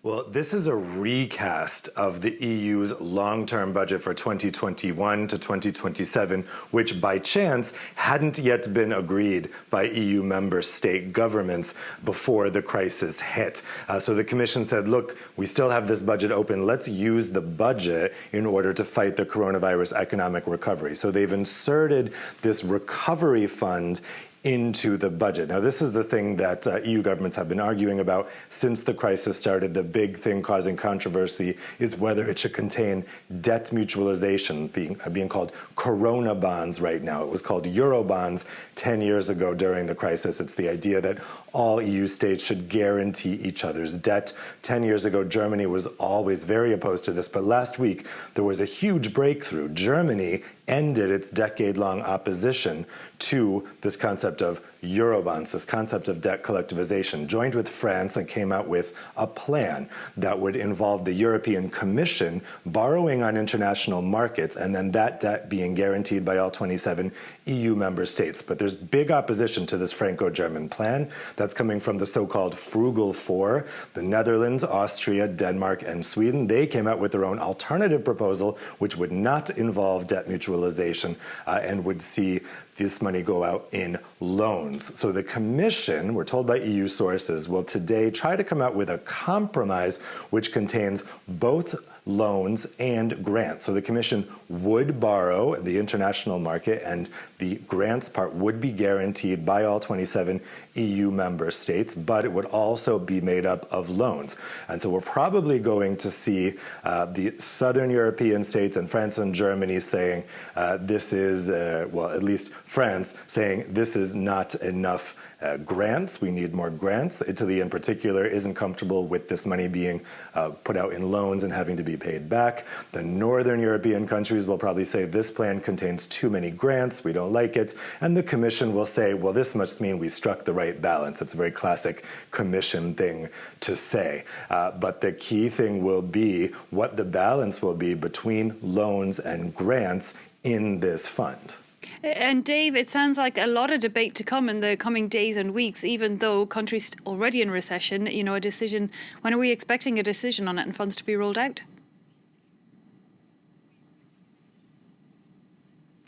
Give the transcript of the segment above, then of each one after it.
Well, this is a recast of the EU's long-term budget for 2021 to 2027, which by chance hadn't yet been agreed by EU member state governments before the crisis hit. So the Commission said, look, we still have this budget open. Let's use the budget in order to fight the coronavirus economic recovery. So they've inserted this recovery fund into the budget. Now, this is the thing that EU governments have been arguing about since the crisis started. The big thing causing controversy is whether it should contain debt mutualization, being called Corona bonds right now. It was called Euro bonds 10 years ago during the crisis. It's the idea that all EU states should guarantee each other's debt. 10 years ago, Germany was always very opposed to this, but last week there was a huge breakthrough. Germany ended its decade-long opposition to this concept of Eurobonds, this concept of debt collectivization, joined with France and came out with a plan that would involve the European Commission borrowing on international markets and then that debt being guaranteed by all 27 EU member states. But there's big opposition to this Franco-German plan that's coming from the so-called frugal four, the Netherlands, Austria, Denmark, and Sweden. They came out with their own alternative proposal, which would not involve debt mutualization and would see this money go out in loans. So the Commission, we're told by EU sources, will today try to come out with a compromise which contains both loans and grants. So the Commission would borrow the international market and the grants part would be guaranteed by all 27 EU member states, but it would also be made up of loans. And so we're probably going to see the Southern European states and France and Germany saying this is, well, at least France saying this is not enough grants. We need more grants. Italy in particular isn't comfortable with this money being put out in loans and having to be paid back. The Northern European countries will probably say this plan contains too many grants. We don't like it. And the Commission will say, well, this must mean we struck the right balance. It's a very classic Commission thing to say. But the key thing will be what the balance will be between loans and grants in this fund. And Dave, it sounds like a lot of debate to come in the coming days and weeks, even though countries already in recession, a decision, when are we expecting a decision on it and funds to be rolled out?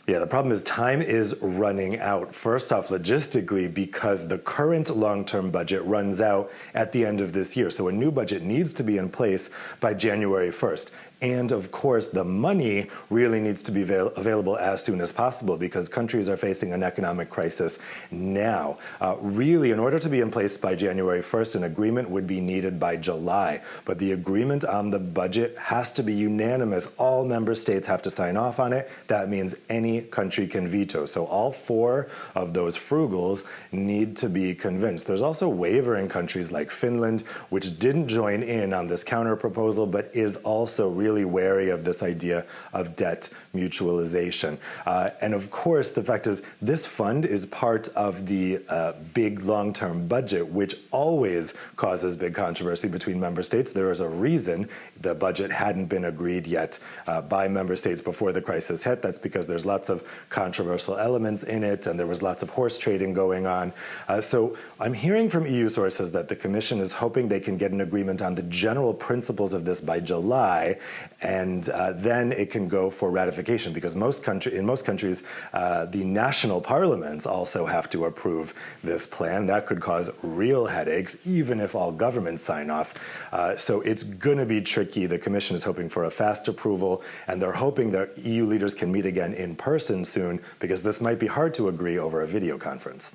Yeah, the problem is time is running out. First off, logistically, because the current long-term budget runs out at the end of this year. So a new budget needs to be in place by January 1st. And of course, the money really needs to be available as soon as possible because countries are facing an economic crisis now. Really, in order to be in place by January 1st, an agreement would be needed by July. But the agreement on the budget has to be unanimous. All member states have to sign off on it. That means any country can veto. So all four of those frugals need to be convinced. There's also wavering countries like Finland, which didn't join in on this counter proposal, but is also really wary of this idea of debt mutualization. And of course, the fact is this fund is part of the big long-term budget, which always causes big controversy between member states. There is a reason the budget hadn't been agreed yet by member states before the crisis hit. That's because there's lots of controversial elements in it, and there was lots of horse trading going on. So I'm hearing from EU sources that the Commission is hoping they can get an agreement on the general principles of this by July, and then it can go for ratification because in most countries, the national parliaments also have to approve this plan. That could cause real headaches, even if all governments sign off. So it's going to be tricky. The Commission is hoping for a fast approval, and they're hoping that EU leaders can meet again in person soon because this might be hard to agree over a video conference.